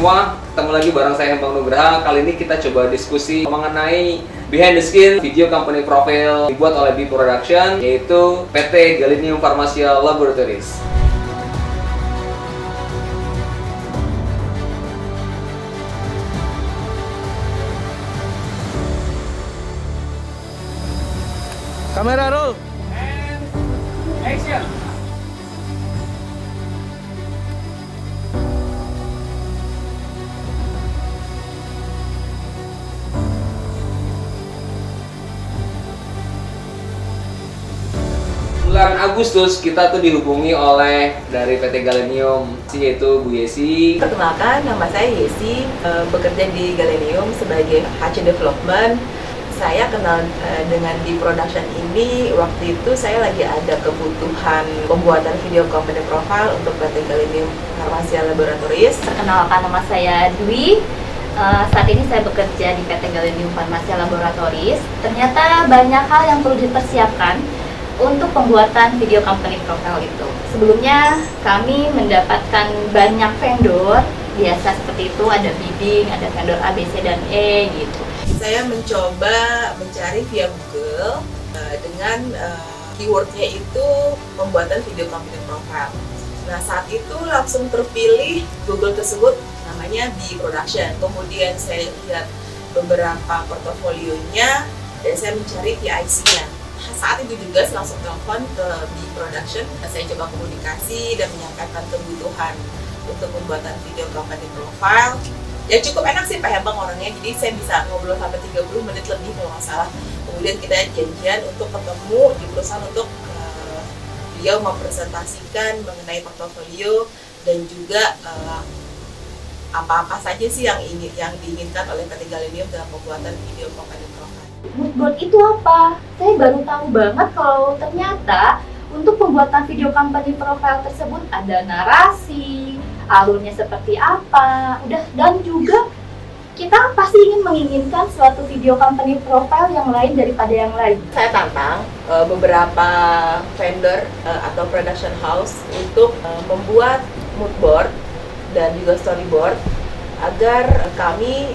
semua, ketemu lagi bareng saya Bang Nugraha. Kali ini kita coba diskusi mengenai behind the scene video company profile dibuat oleh B Production, yaitu PT Galenium Pharmacia Laboratories. Kamera roll. Action. Bulan Agustus kita tuh dihubungi oleh dari PT Galenium, yaitu Bu Yesi. Perkenalkan, nama saya Yesi, bekerja di Galenium sebagai HC Development. Saya kenal dengan di production ini waktu itu saya lagi ada kebutuhan pembuatan video company profile untuk PT Galenium Pharmacia Laboratories. Perkenalkan, nama saya Dwi. Saat ini saya bekerja di PT Galenium Pharmacia Laboratories. Ternyata banyak hal yang perlu dipersiapkan untuk pembuatan video company profile itu. Sebelumnya kami mendapatkan banyak vendor, biasa seperti itu, ada bidding, ada vendor A, B, C, dan E gitu. Saya mencoba mencari via Google dengan keywordnya itu pembuatan video company profile. Nah, saat itu langsung terpilih Google tersebut namanya B Production. Kemudian saya lihat beberapa portofolionya dan saya mencari PIC-nya. Saat itu juga saya langsung telepon ke B Production. Saya coba komunikasi dan menyampaikan kebutuhan untuk pembuatan video company profile. Ya cukup enak sih Pak Hembang orangnya, jadi saya bisa ngobrol sampai 30 menit lebih kalau nggak salah. Kemudian kita janjian untuk ketemu di perusahaan untuk beliau mempresentasikan mengenai portofolio dan juga apa-apa saja sih yang diinginkan oleh PT Galenium dalam pembuatan video company profile. Moodboard itu apa? Saya baru tahu banget kalau ternyata untuk pembuatan video company profile tersebut ada narasi, alurnya seperti apa, dan juga kita pasti menginginkan suatu video company profile yang lain daripada yang lain. Saya tantang beberapa vendor atau production house untuk membuat moodboard dan juga storyboard agar kami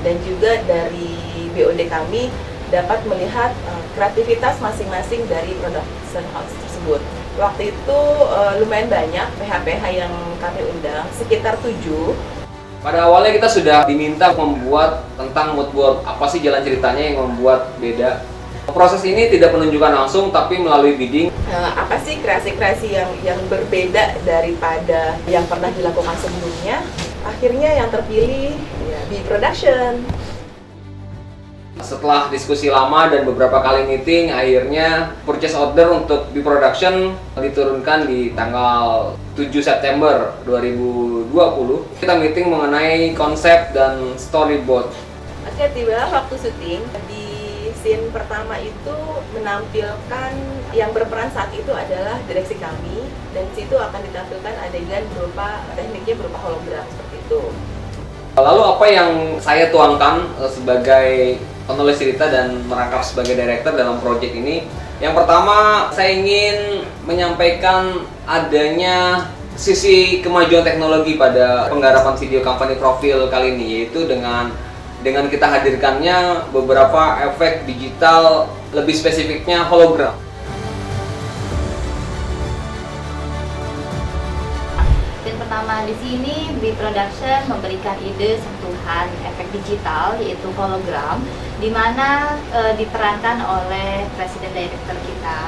dan juga dari BOD kami dapat melihat kreativitas masing-masing dari production house tersebut. Waktu itu lumayan banyak PH-PH yang kami undang, sekitar 7. Pada awalnya kita sudah diminta membuat tentang moodboard. Apa sih jalan ceritanya yang membuat beda? Proses ini tidak menunjukkan langsung tapi melalui bidding. Apa sih kreasi-kreasi yang berbeda daripada yang pernah dilakukan sebelumnya? Akhirnya yang terpilih ya B Production. Setelah diskusi lama dan beberapa kali meeting, akhirnya purchase order untuk B Production diturunkan di tanggal 7 September 2020. Kita meeting mengenai konsep dan storyboard. Oke, tiba waktu syuting. Di scene pertama itu menampilkan yang berperan saat itu adalah direksi kami, dan di situ akan ditampilkan adegan berupa tekniknya berupa hologram seperti itu. Lalu apa yang saya tuangkan sebagai penulis cerita dan merangkap sebagai director dalam proyek ini? Yang pertama, saya ingin menyampaikan adanya sisi kemajuan teknologi pada penggarapan video company profile kali ini, yaitu dengan kita hadirkannya beberapa efek digital, lebih spesifiknya hologram. Pertama di sini B Production memberikan ide sentuhan efek digital yaitu hologram, di mana diperankan oleh presiden director kita.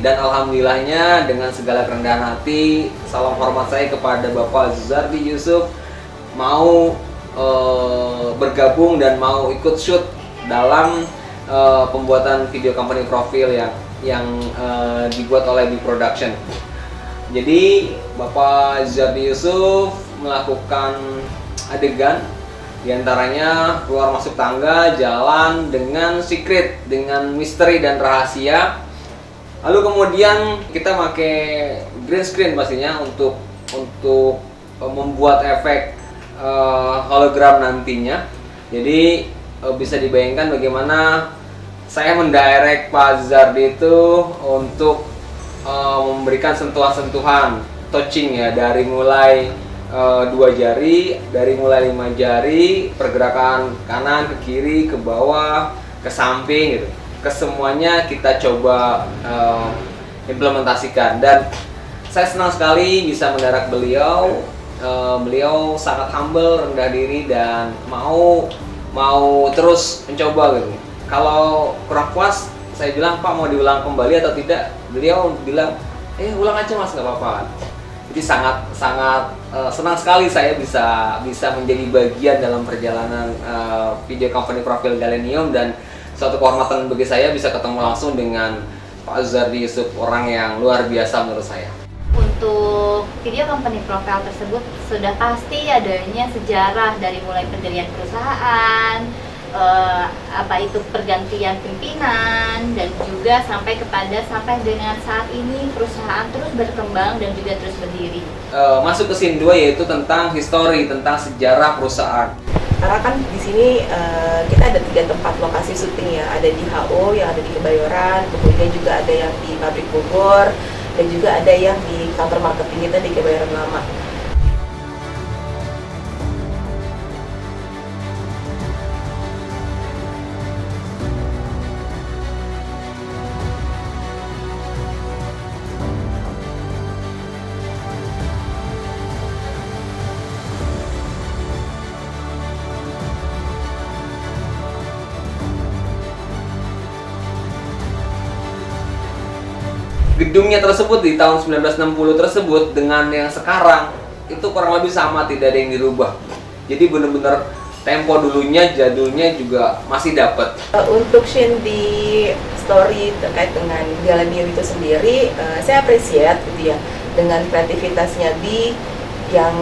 Dan alhamdulillahnya dengan segala kerendahan hati, salam hormat saya kepada Bapak Zardi Yusuf mau bergabung dan mau ikut shoot dalam pembuatan video company profile yang dibuat oleh B Production. Jadi Bapak Zardi Yusuf melakukan adegan diantaranya keluar masuk tangga, jalan dengan secret, dengan misteri dan rahasia. Lalu kemudian kita pakai green screen pastinya untuk membuat efek hologram nantinya. Jadi bisa dibayangkan bagaimana saya mendirect Pak Zardi itu untuk memberikan sentuhan-sentuhan touching ya, dari mulai dua jari, dari mulai 5 jari, pergerakan kanan ke kiri, ke bawah, ke samping gitu. Kesemuanya kita coba implementasikan, dan saya senang sekali bisa mendarat beliau. Beliau sangat humble, rendah diri, dan mau terus mencoba gitu. Kalau kurang puas, saya bilang, Pak, mau diulang kembali atau tidak? Beliau bilang, ulang aja Mas, nggak apa-apa. Jadi sangat senang sekali saya bisa menjadi bagian dalam perjalanan video company profil Galenium, dan suatu kehormatan bagi saya bisa ketemu langsung dengan Pak Zardi Yusuf, orang yang luar biasa menurut saya. Untuk video company profile tersebut sudah pasti adanya sejarah dari mulai pendirian perusahaan, apa itu pergantian pimpinan, dan juga sampai dengan saat ini perusahaan terus berkembang dan juga terus berdiri. Masuk ke scene 2, yaitu tentang history, tentang sejarah perusahaan. Karena kan di sini kita ada 3 tempat lokasi syuting ya, ada di HO yang ada di Kebayoran, kemudian juga ada yang di Pabrik Bogor, dan juga ada yang di kantor marketing kita di Kebayoran Lama. Gedungnya tersebut di tahun 1960 tersebut dengan yang sekarang itu kurang lebih sama, tidak ada yang dirubah. Jadi benar-benar tempo dulunya, jadulnya juga masih dapat. Untuk scene di story terkait dengan Galenium itu sendiri, saya appreciate gitu ya, dengan kreativitasnya Bi yang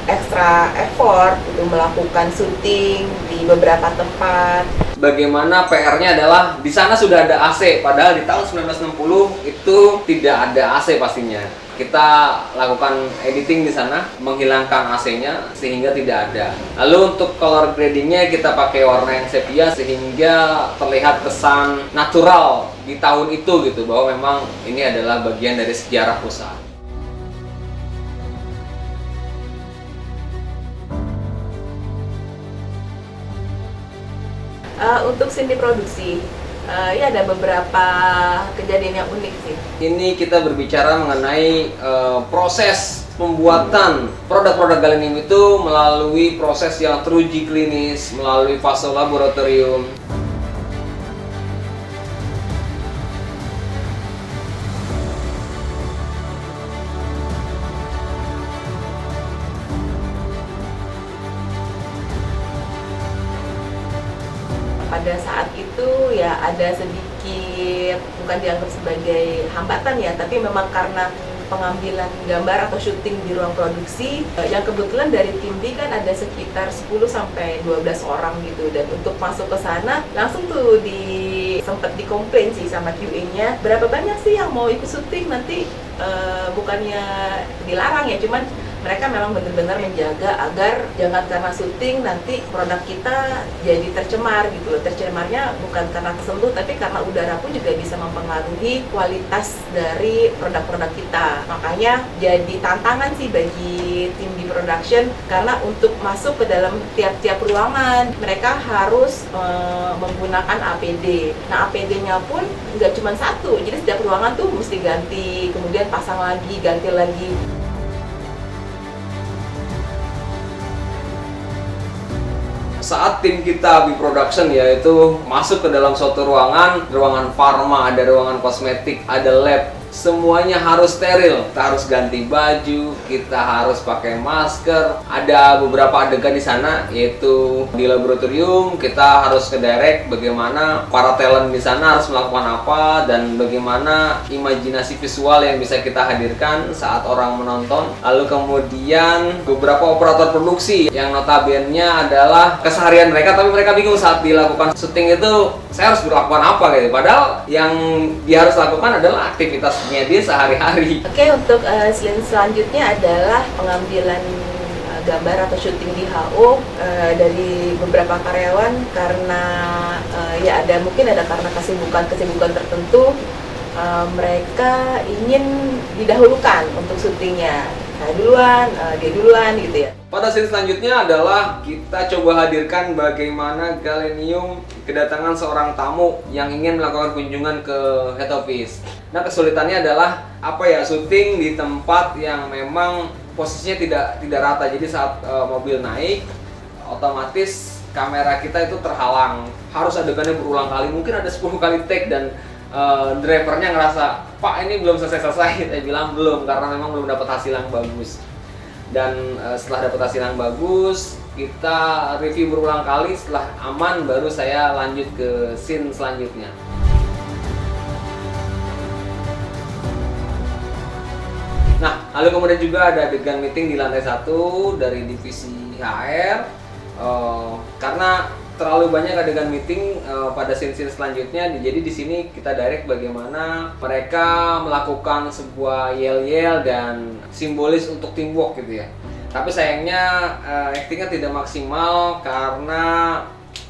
extra effort untuk melakukan syuting di beberapa tempat. Bagaimana PR-nya adalah di sana sudah ada AC, padahal di tahun 1960 itu tidak ada AC pastinya. Kita lakukan editing di sana, menghilangkan AC-nya sehingga tidak ada. Lalu untuk color gradingnya kita pakai warna yang sepia sehingga terlihat kesan natural di tahun itu gitu, bahwa memang ini adalah bagian dari sejarah perusahaan. Untuk scene di produksi, ya ada beberapa kejadian yang unik sih. Ini kita berbicara mengenai proses pembuatan produk-produk Galenium itu melalui proses yang teruji klinis, melalui fase laboratorium. Pada saat itu ya ada sedikit, bukan dianggap sebagai hambatan ya, tapi memang karena pengambilan gambar atau syuting di ruang produksi yang kebetulan dari tim B kan ada sekitar 10 sampai 12 orang gitu, dan untuk masuk ke sana langsung tuh sempat dikomplain sih sama QA-nya, berapa banyak sih yang mau ikut syuting nanti. Bukannya dilarang ya, cuman mereka memang benar-benar menjaga agar jangan karena syuting nanti produk kita jadi tercemar gitu loh. Tercemarnya bukan karena kesentuh, tapi karena udara pun juga bisa mempengaruhi kualitas dari produk-produk kita. Makanya jadi tantangan sih bagi tim di production, karena untuk masuk ke dalam tiap-tiap ruangan mereka harus menggunakan APD. Nah, APD-nya pun nggak cuma satu, jadi setiap ruangan tuh mesti ganti, kemudian pasang lagi, ganti lagi. Saat tim kita di production yaitu masuk ke dalam suatu ruangan pharma, ada ruangan kosmetik, ada lab, semuanya harus steril. Kita harus ganti baju, kita harus pakai masker. Ada beberapa adegan di sana, yaitu di laboratorium kita harus ke direct bagaimana para talent di sana harus melakukan apa, dan bagaimana imajinasi visual yang bisa kita hadirkan saat orang menonton. Lalu kemudian beberapa operator produksi yang notabene-nya adalah keseharian mereka, tapi mereka bingung saat dilakukan syuting itu saya harus berlakukan apa gitu. Padahal yang dia harus lakukan adalah aktivitasnya dia sehari-hari. Oke, untuk scene selanjutnya adalah pengambilan gambar atau syuting di HO dari beberapa karyawan, karena ya mungkin ada karena kesibukan tertentu, mereka ingin didahulukan untuk syutingnya. saya duluan, dia duluan gitu ya. Pada scene selanjutnya adalah kita coba hadirkan bagaimana Galenium kedatangan seorang tamu yang ingin melakukan kunjungan ke head office. Nah, kesulitannya adalah syuting di tempat yang memang posisinya tidak rata. Jadi saat mobil naik, otomatis kamera kita itu terhalang. Harus adegannya berulang kali, mungkin ada 10 kali take dan drivernya ngerasa, "Pak, ini belum selesai." Saya bilang belum, karena memang belum dapat hasil yang bagus. Dan setelah dapat hasil yang bagus, kita review berulang kali. Setelah aman, baru saya lanjut ke scene selanjutnya. Nah, lalu kemudian juga ada adegan meeting di lantai 1 dari divisi HR. Karena terlalu banyak adegan meeting pada scene-scene selanjutnya, jadi di sini kita direct bagaimana mereka melakukan sebuah yel-yel dan simbolis untuk teamwork gitu ya. Tapi sayangnya actingnya tidak maksimal karena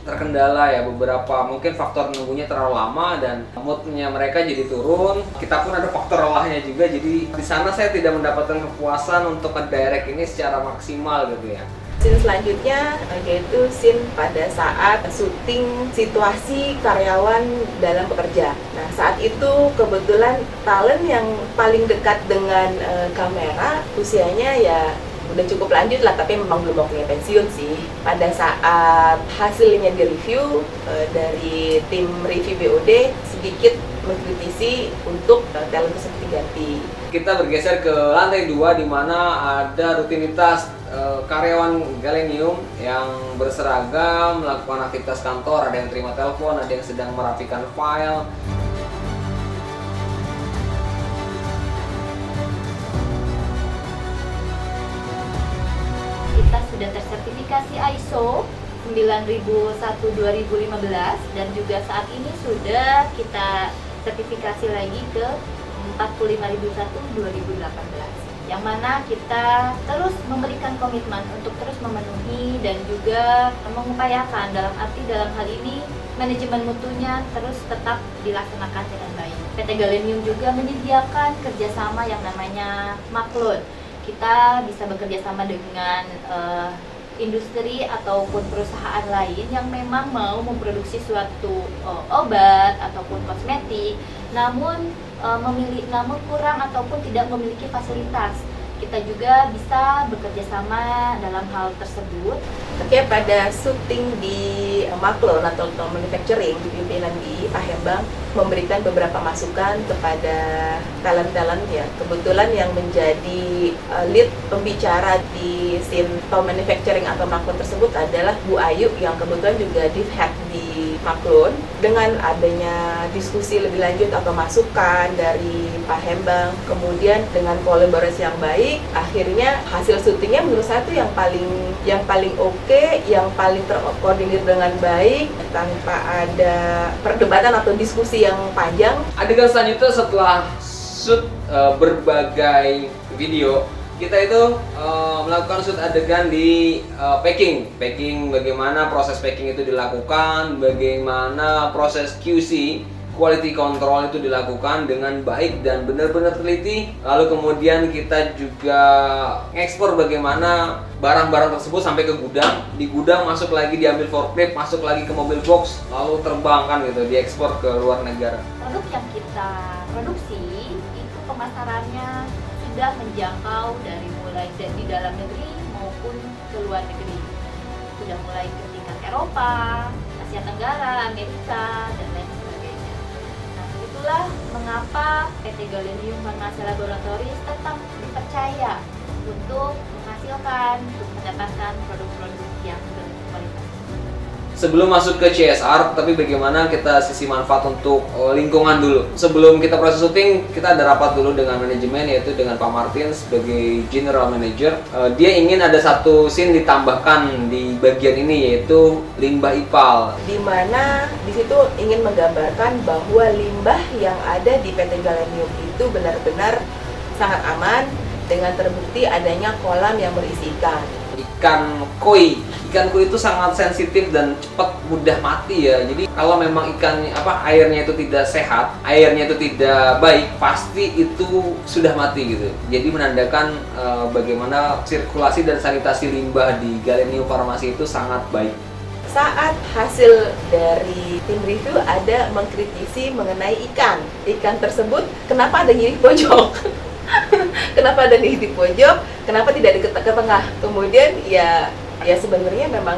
terkendala ya, beberapa mungkin faktor nunggunya terlalu lama dan moodnya mereka jadi turun. Kita pun ada faktor lelahnya juga, jadi di sana saya tidak mendapatkan kepuasan untuk ngedirect ini secara maksimal gitu ya. Scene selanjutnya yaitu scene pada saat syuting situasi karyawan dalam bekerja. Nah, saat itu kebetulan talent yang paling dekat dengan kamera usianya ya udah cukup lanjut lah, tapi memang belum waktunya pensiun sih. Pada saat hasilnya direview dari tim review BOD sedikit mengkritisi untuk talent tersebut diganti. Kita bergeser ke lantai 2 di mana ada rutinitas karyawan Galenium yang berseragam melakukan aktivitas kantor, ada yang terima telepon, ada yang sedang merapikan file. Kita sudah tersertifikasi ISO 9001:2015 dan juga saat ini sudah kita sertifikasi lagi ke 45001:2018, yang mana kita terus memberikan komitmen untuk terus memenuhi dan juga mengupayakan, dalam hal ini manajemen mutunya terus tetap dilaksanakan dengan baik. PT Galenium juga menyediakan kerjasama yang namanya maklun. Kita bisa bekerja sama dengan industri ataupun perusahaan lain yang memang mau memproduksi suatu obat ataupun kosmetik, namun kurang ataupun tidak memiliki fasilitas. Kita juga bisa bekerja sama dalam hal tersebut. Oke, pada syuting di Maklon atau manufacturing, pimpinan di Palembang memberikan beberapa masukan kepada talent-talent ya. Kebetulan yang menjadi lead pembicara di scene manufacturing atau Maklon tersebut adalah Bu Ayu yang kebetulan juga div head di Maklon. Dengan adanya diskusi lebih lanjut atau masukan dari Palembang, kemudian dengan kolaborasi yang baik, akhirnya hasil syutingnya menurut saya itu yang paling oke, yang paling terkoordinir dengan baik tanpa ada perdebatan atau diskusi yang panjang. Adegan selanjutnya setelah shoot berbagai video, kita itu melakukan shoot adegan di packing bagaimana proses packing itu dilakukan, bagaimana proses QC quality control itu dilakukan dengan baik dan benar-benar teliti. Lalu kemudian kita juga ngekspor bagaimana barang-barang tersebut sampai ke gudang. Di gudang masuk lagi, diambil forklift, masuk lagi ke mobil box, lalu terbang kan gitu, diekspor ke luar negara. Produk yang kita produksi itu pemasarannya sudah menjangkau dari mulai di dalam negeri maupun ke luar negeri. Sudah mulai ke tingkat Eropa, Asia Tenggara, Amerika, dan lain sebagainya. Nah, itulah mengapa PT Galenium Farmasi Laboratories tetap dipercaya untuk mendapatkan produk-produk yang berkualitas. Sebelum masuk ke CSR, tapi bagaimana kita sisi manfaat untuk lingkungan dulu. Sebelum kita proses syuting, kita ada rapat dulu dengan manajemen, yaitu dengan Pak Martin sebagai General Manager. Dia ingin ada satu scene ditambahkan di bagian ini, yaitu limbah IPAL. Di mana di situ ingin menggambarkan bahwa limbah yang ada di PT Galenium itu benar-benar sangat aman dengan terbukti adanya kolam yang berisi ikan. ikan koi. Ikan koi itu sangat sensitif dan cepat mudah mati ya. Jadi kalau memang airnya itu tidak sehat, airnya itu tidak baik, pasti itu sudah mati gitu. Jadi menandakan bagaimana sirkulasi dan sanitasi limbah di Galenium Farmasi itu sangat baik. Saat hasil dari tim review ada mengkritisi mengenai ikan tersebut, kenapa ada nyirih pojok? Kenapa ada di pojok? Kenapa tidak di ke tengah? Kemudian ya sebenarnya memang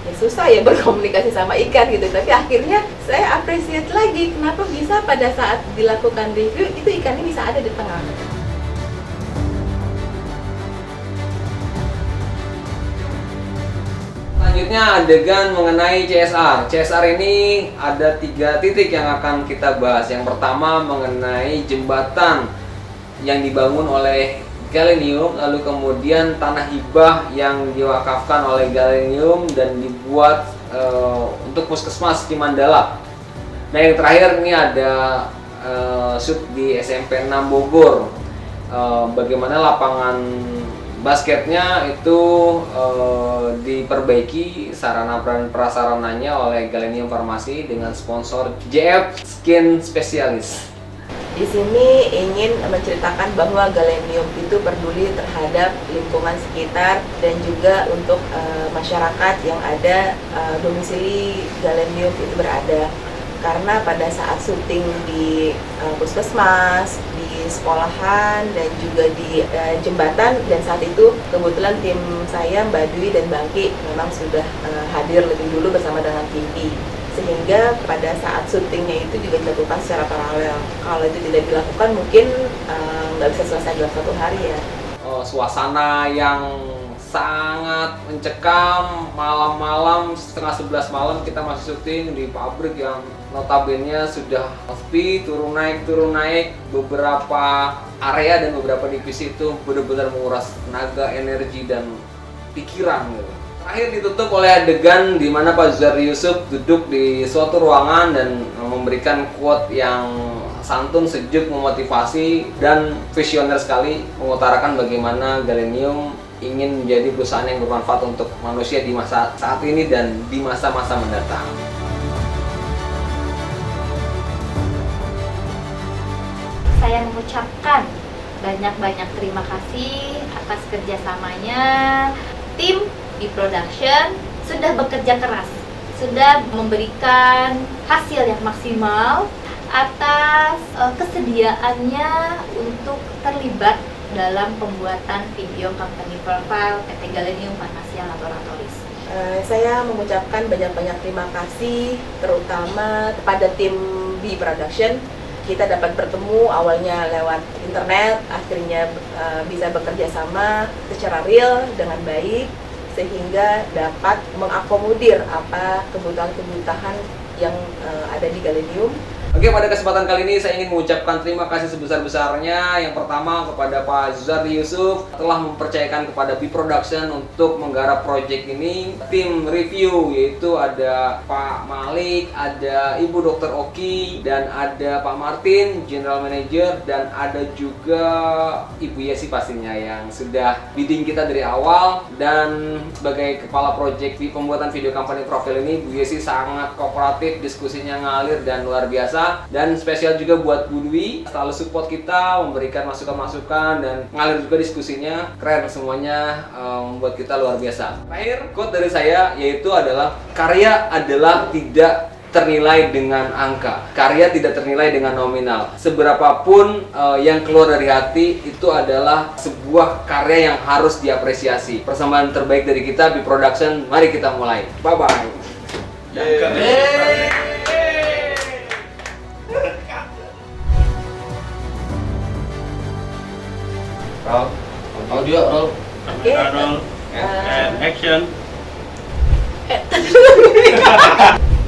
ya susah ya berkomunikasi sama ikan gitu. Tapi akhirnya saya appreciate lagi kenapa bisa pada saat dilakukan review itu ikannya bisa ada di tengah. Selanjutnya adegan mengenai CSR. CSR ini ada 3 titik yang akan kita bahas. Yang pertama mengenai jembatan yang dibangun oleh Galenium, lalu kemudian tanah hibah yang diwakafkan oleh Galenium dan dibuat untuk puskesmas di Mandala. Nah yang terakhir ini ada shoot di SMP 6 Bogor. Bagaimana lapangan basketnya itu diperbaiki sarana dan prasarananya oleh Galenium Farmasi dengan sponsor JF Skin Specialist. Di sini ingin menceritakan bahwa Galenium itu peduli terhadap lingkungan sekitar dan juga untuk masyarakat yang ada domisili Galenium itu berada. Karena pada saat syuting di puskesmas, di sekolahan, dan juga di jembatan, dan saat itu kebetulan tim saya, Mbak Dwi dan Bangki memang sudah hadir lebih dulu bersama dengan TV. Sehingga pada saat syutingnya itu juga dilakukan secara paralel. Kalau itu tidak dilakukan mungkin nggak bisa selesai dalam 1 hari ya. Suasana yang sangat mencekam, malam-malam setengah 11 malam kita masih syuting di pabrik yang notabene sudah sepi, turun naik, beberapa area dan beberapa divisi itu benar-benar menguras tenaga, energi dan pikiran gitu. Terakhir ditutup oleh adegan di mana Pak Zubir Yusuf duduk di suatu ruangan dan memberikan quote yang santun, sejuk, memotivasi dan visioner sekali, mengutarakan bagaimana Galenium ingin menjadi perusahaan yang bermanfaat untuk manusia di masa saat ini dan di masa-masa mendatang. Saya mengucapkan banyak-banyak terima kasih atas kerjasamanya. Tim di production sudah bekerja keras, sudah memberikan hasil yang maksimal atas kesediaannya untuk terlibat dalam pembuatan video company profile PT Galenium Farmasi Laboratories. Saya mengucapkan banyak-banyak terima kasih terutama kepada tim B Production. Kita dapat bertemu awalnya lewat internet, akhirnya bisa bekerja sama secara real dengan baik sehingga dapat mengakomodir apa kebutuhan-kebutuhan yang ada di Galenium. Oke, pada kesempatan kali ini saya ingin mengucapkan terima kasih sebesar-besarnya. Yang pertama kepada Pak Zubir Yusuf telah mempercayakan kepada B Production untuk menggarap proyek ini. Tim review yaitu ada Pak Malik, ada Ibu Dr. Oki, dan ada Pak Martin, General Manager, dan ada juga Ibu Yesi pastinya yang sudah bidding kita dari awal. Dan sebagai kepala proyek di pembuatan video company profile ini, Bu Yesi sangat kooperatif, diskusinya ngalir dan luar biasa. Dan spesial juga buat Bu Dwi, selalu support kita, memberikan masukan-masukan dan ngalir juga diskusinya. Keren semuanya, membuat kita luar biasa. Terakhir, quote dari saya yaitu adalah karya adalah tidak ternilai dengan angka. Karya tidak ternilai dengan nominal. Seberapapun yang keluar dari hati itu adalah sebuah karya yang harus diapresiasi. Persembahan terbaik dari kita B Production, mari kita mulai. Bye bye. Roll. Audio roll. Oke. Roll. And action.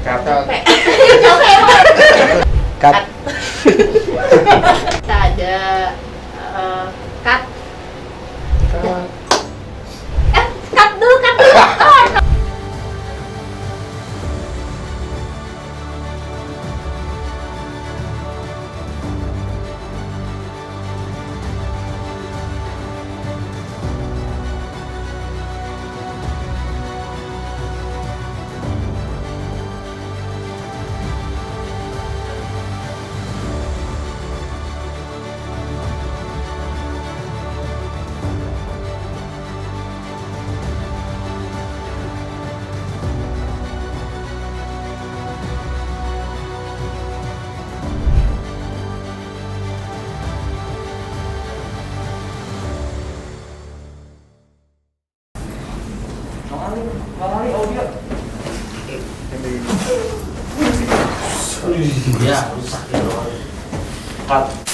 Kata. Cut. Kita ada cut. Cut dulu. Ya, rusak ya. Cut.